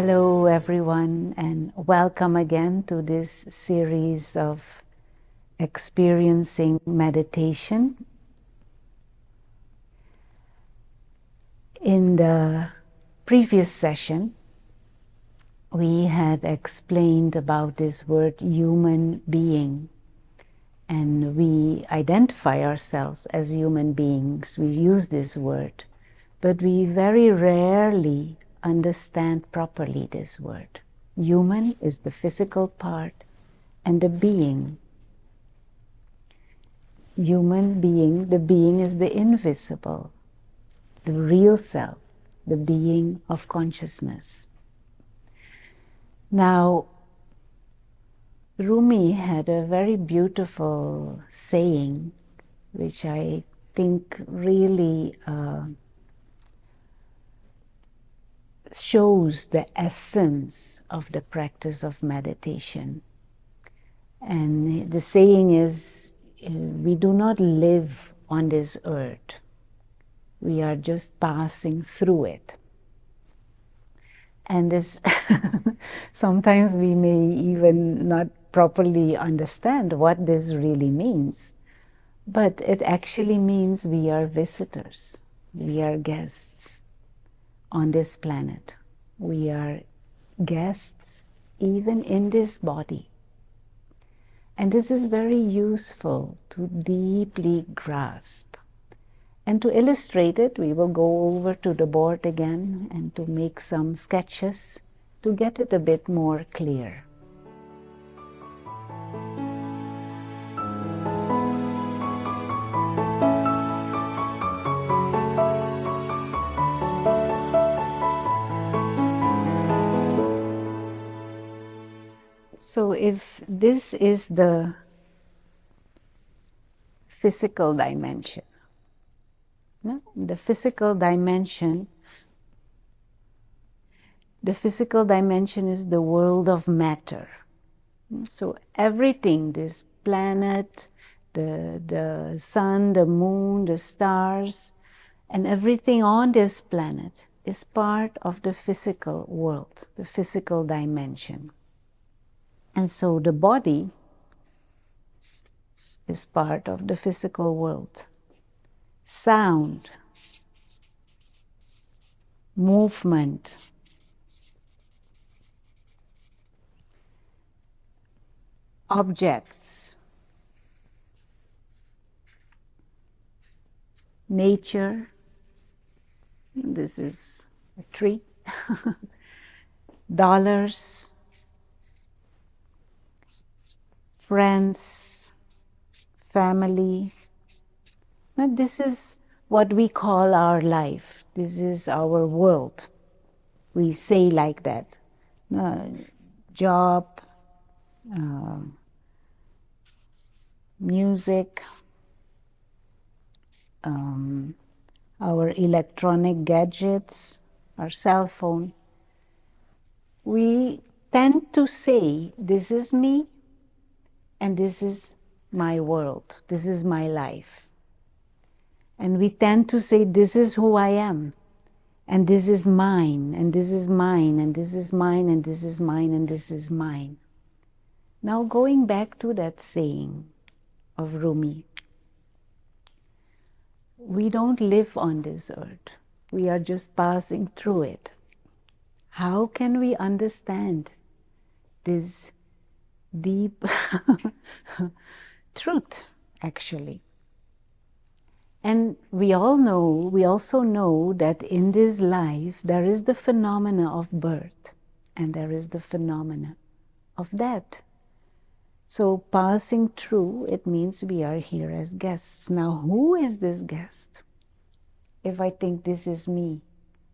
Hello everyone, and welcome again to this series of experiencing meditation. In the previous session, we had explained about this word human being, and we identify ourselves as human beings. We use this word, but we very rarely understand properly this word. Human is the physical part, and the being. Human being, the being is the invisible, the real self, the being of consciousness. Now, Rumi had a very beautiful saying, which I think really shows the essence of the practice of meditation. And the saying is, we do not live on this earth. We are just passing through it. And this sometimes we may even not properly understand what this really means. But it actually means we are visitors. We are guests on this planet. We are guests even in this body. And this is very useful to deeply grasp. And to illustrate it, we will go over to the board again and to make some sketches to get it a bit more clear. So if this is the physical dimension, the physical dimension is the world of matter. So everything, this planet, the sun, the moon, the stars, and everything on this planet is part of the physical world, the physical dimension. And so the body is part of the physical world. Sound, movement, objects, nature. This is a tree. Dollars, friends, family. Now, this is what we call our life. This is our world. We say like that. Job, music, our electronic gadgets, our cell phone. We tend to say, this is me, and this is my world, this is my life. And we tend to say, this is who I am, and this is mine, and this is mine, and this is mine, and this is mine, and this is mine. Now going back to that saying of Rumi, we don't live on this earth. We are just passing through it. How can we understand this deep truth, actually? And we also know that in this life there is the phenomena of birth and there is the phenomena of death. So passing through, it means we are here as guests. Now, who is this guest? If I think this is me,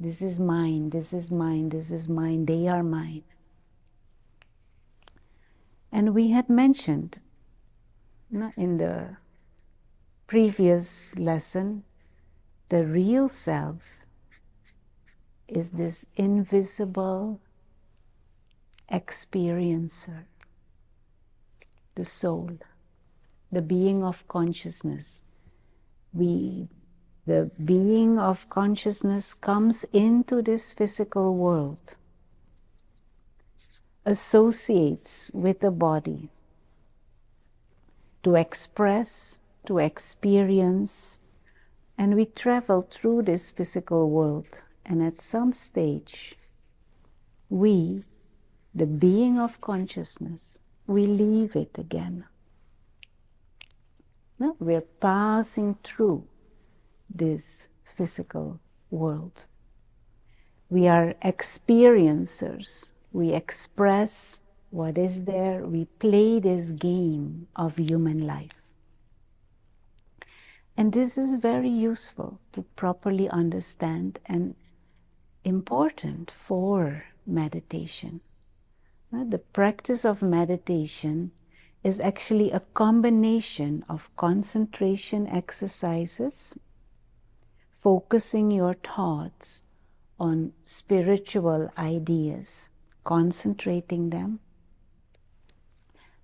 this is mine, this is mine, this is mine, they are mine. And we had mentioned in the previous lesson, the real self is this invisible experiencer, the soul, the being of consciousness. The being of consciousness comes into this physical world associates with the body to express, to experience, and we travel through this physical world. And at some stage, we, the being of consciousness, we leave it again. No? We're passing through this physical world. We are experiencers. We express what is there. We play this game of human life. And this is very useful to properly understand and important for meditation. The practice of meditation is actually a combination of concentration exercises, focusing your thoughts on spiritual ideas, concentrating them.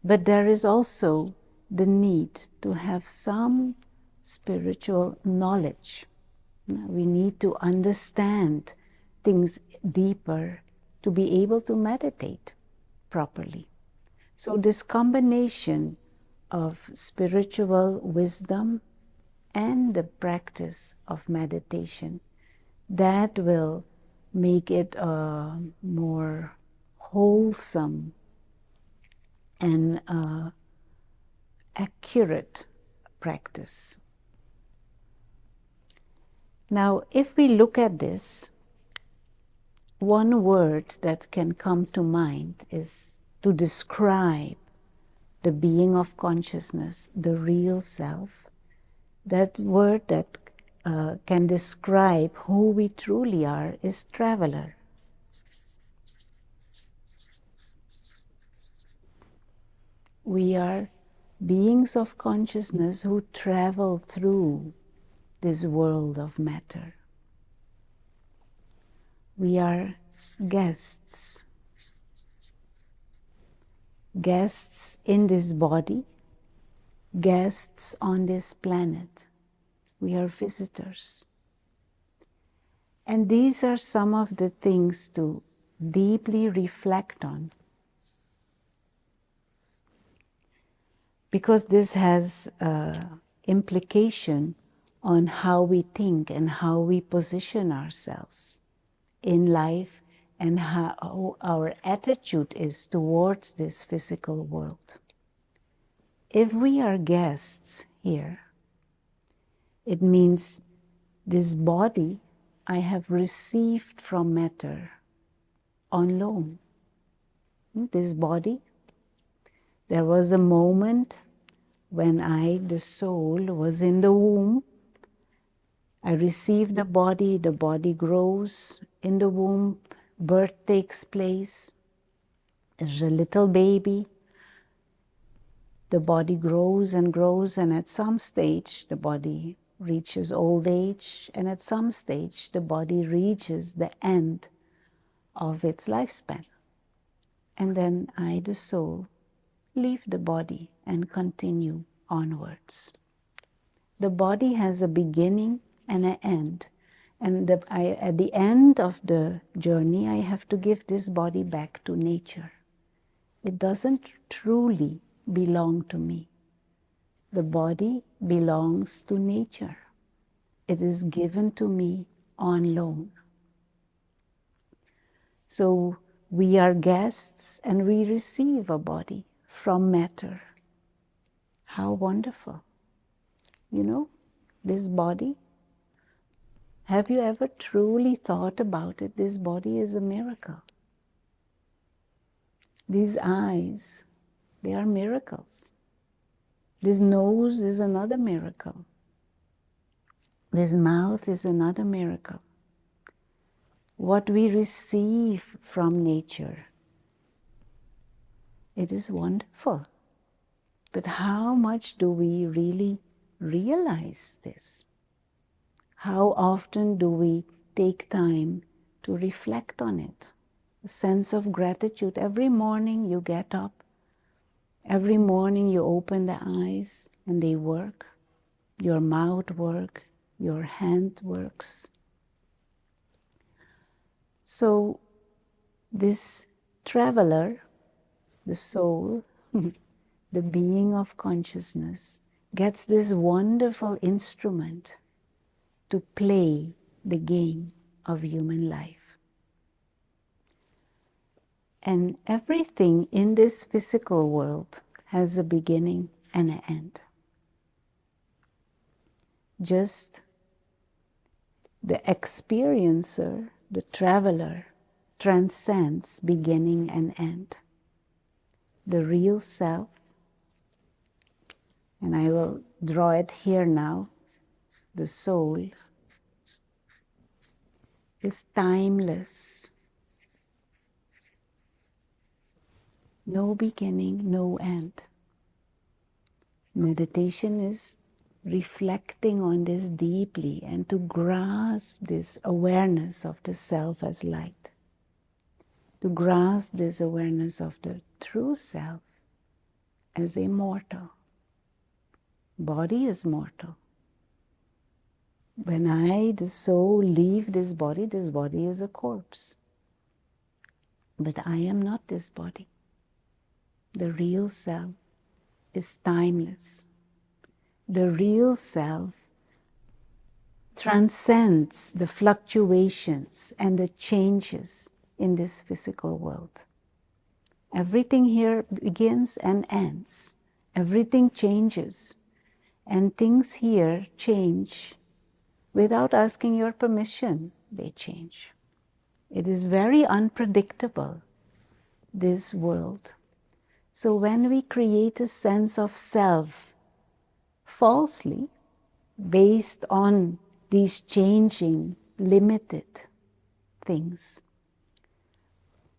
But there is also the need to have some spiritual knowledge. We need to understand things deeper to be able to meditate properly. So this combination of spiritual wisdom and the practice of meditation, that will make it a more wholesome and accurate practice. Now, if we look at this, one word that can come to mind is to describe the being of consciousness, the real self. That word that can describe who we truly are is traveler. We are beings of consciousness who travel through this world of matter. We are guests. Guests in this body, guests on this planet. We are visitors. And these are some of the things to deeply reflect on, because this has implication on how we think and how we position ourselves in life and how our attitude is towards this physical world. If we are guests here, it means this body I have received from matter on loan. This body, there was a moment when I, the soul, was in the womb. I received the body grows in the womb, birth takes place. There's a little baby. The body grows, and at some stage the body reaches old age, and at some stage the body reaches the end of its lifespan. And then I, the soul, leave the body and continue onwards. The body has a beginning and an end. And at the end of the journey, I have to give this body back to nature. It doesn't truly belong to me. The body belongs to nature. It is given to me on loan. So we are guests and we receive a body from matter. How wonderful. You know, this body, have you ever truly thought about it? This body is a miracle. These eyes, they are miracles. This nose is another miracle. This mouth is another miracle. What we receive from nature, it is wonderful. But how much do we really realize this? How often do we take time to reflect on it? A sense of gratitude. Every morning you get up, every morning you open the eyes and they work. Your mouth works, your hand works. So this traveler the soul, the being of consciousness, gets this wonderful instrument to play the game of human life. And everything in this physical world has a beginning and an end. Just the experiencer, the traveler, transcends beginning and end. The real self, and I will draw it here now, the soul, is timeless. No beginning, no end. Meditation is reflecting on this deeply and to grasp this awareness of the self as light. To grasp this awareness of the true self as immortal. Body is mortal. When I, the soul, leave this body is a corpse. But I am not this body. The real self is timeless. The real self transcends the fluctuations and the changes in this physical world. Everything here begins and ends. Everything changes. And things here change without asking your permission. They change. It is very unpredictable, this world. So when we create a sense of self falsely, based on these changing, limited things,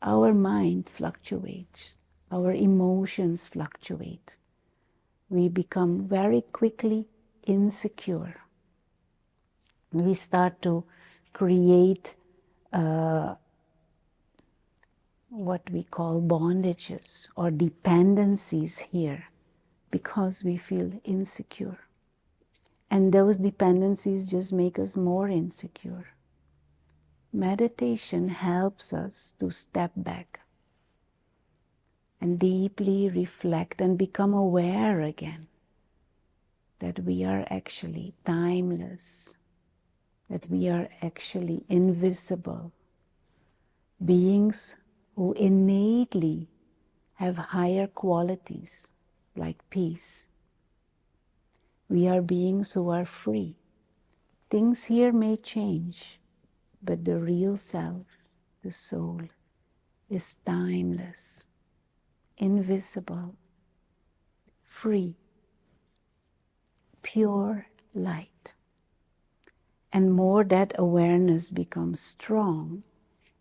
our mind fluctuates, our emotions fluctuate. We become very quickly insecure. We start to create what we call bondages or dependencies here because we feel insecure. And those dependencies just make us more insecure. Meditation helps us to step back and deeply reflect and become aware again that we are actually timeless, that we are actually invisible, beings who innately have higher qualities like peace. We are beings who are free. Things here may change, but the real self, the soul, is timeless, invisible, free, pure light. And more that awareness becomes strong,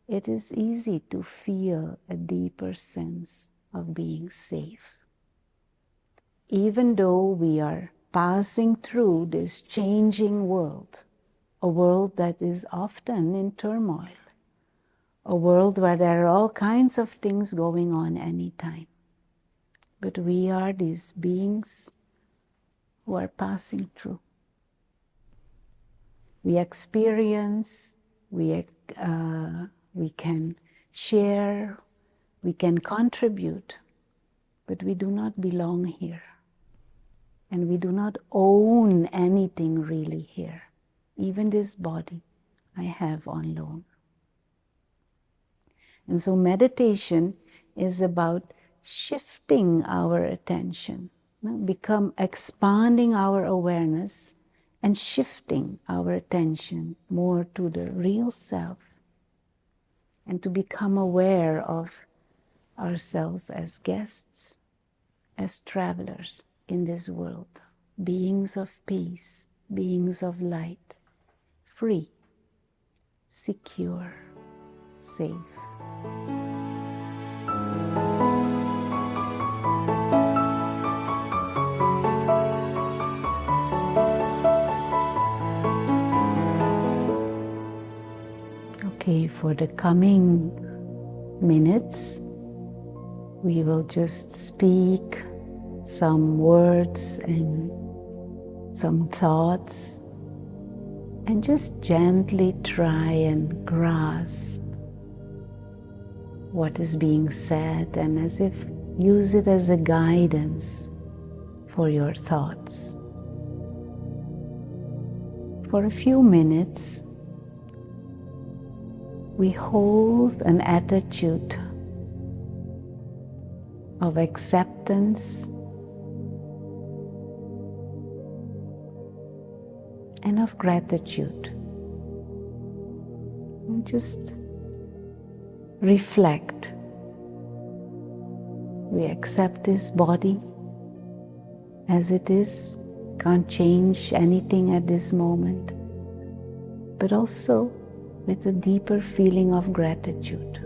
it is easy to feel a deeper sense of being safe. Even though we are passing through this changing world, a world that is often in turmoil, a world where there are all kinds of things going on anytime. But we are these beings who are passing through. We experience, we can share, we can contribute, but we do not belong here. And we do not own anything really here. Even this body I have on loan. And so meditation is about shifting our attention, expanding our awareness and shifting our attention more to the real self and to become aware of ourselves as guests, as travelers in this world, beings of peace, beings of light, free, secure, safe. Okay, for the coming minutes, we will just speak some words and some thoughts and just gently try and grasp what is being said, and as if use it as a guidance for your thoughts. For a few minutes, we hold an attitude of acceptance and of gratitude. And just reflect. We accept this body as it is, can't change anything at this moment, but also with a deeper feeling of gratitude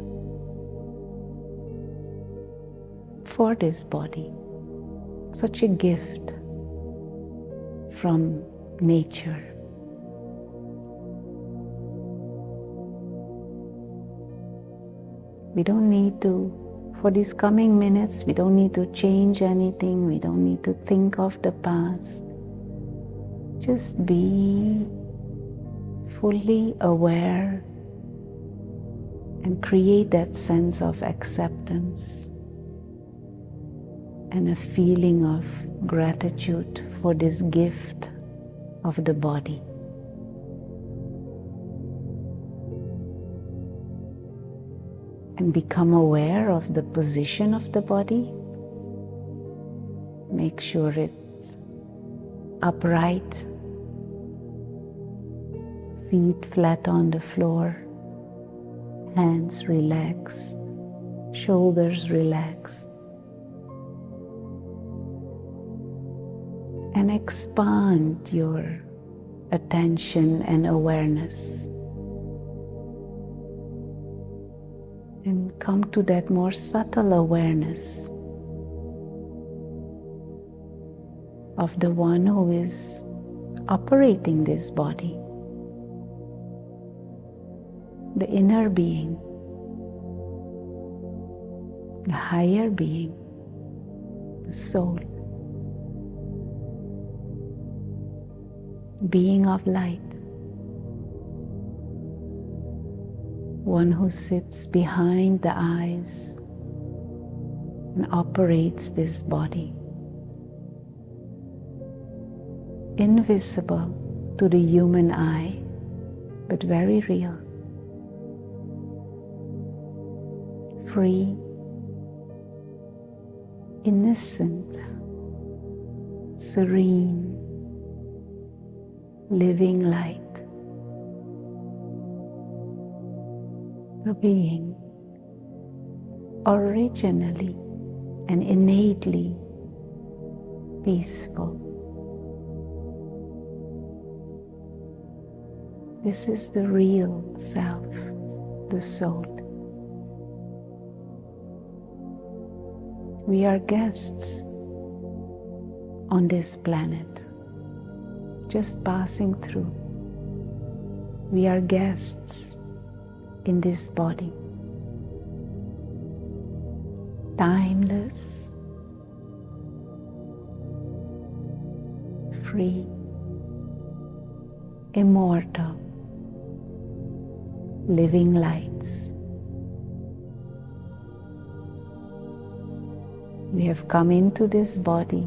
for this body, such a gift from nature. We don't need to, for these coming minutes, we don't need to change anything, we don't need to think of the past. Just be fully aware and create that sense of acceptance and a feeling of gratitude for this gift of the body. And become aware of the position of the body. Make sure it's upright, feet flat on the floor, hands relaxed, shoulders relaxed. And expand your attention and awareness. And come to that more subtle awareness of the one who is operating this body, the inner being, the higher being, the soul, being of light, one who sits behind the eyes and operates this body, invisible to the human eye, but very real, free, innocent, serene, living light, a being originally and innately peaceful. This is the real self, the soul. We are guests on this planet, just passing through. We are guests in this body, timeless, free, immortal, living lights. We have come into this body,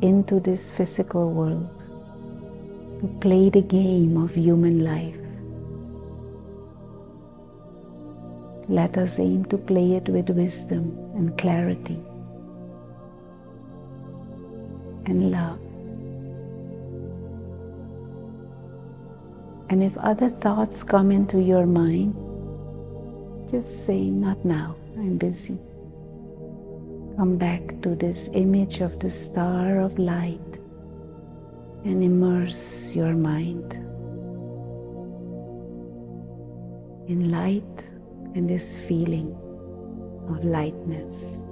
into this physical world, to play the game of human life. Let us aim to play it with wisdom and clarity and love. And if other thoughts come into your mind, just say, not now, I'm busy. Come back to this image of the star of light and immerse your mind in light and this feeling of lightness.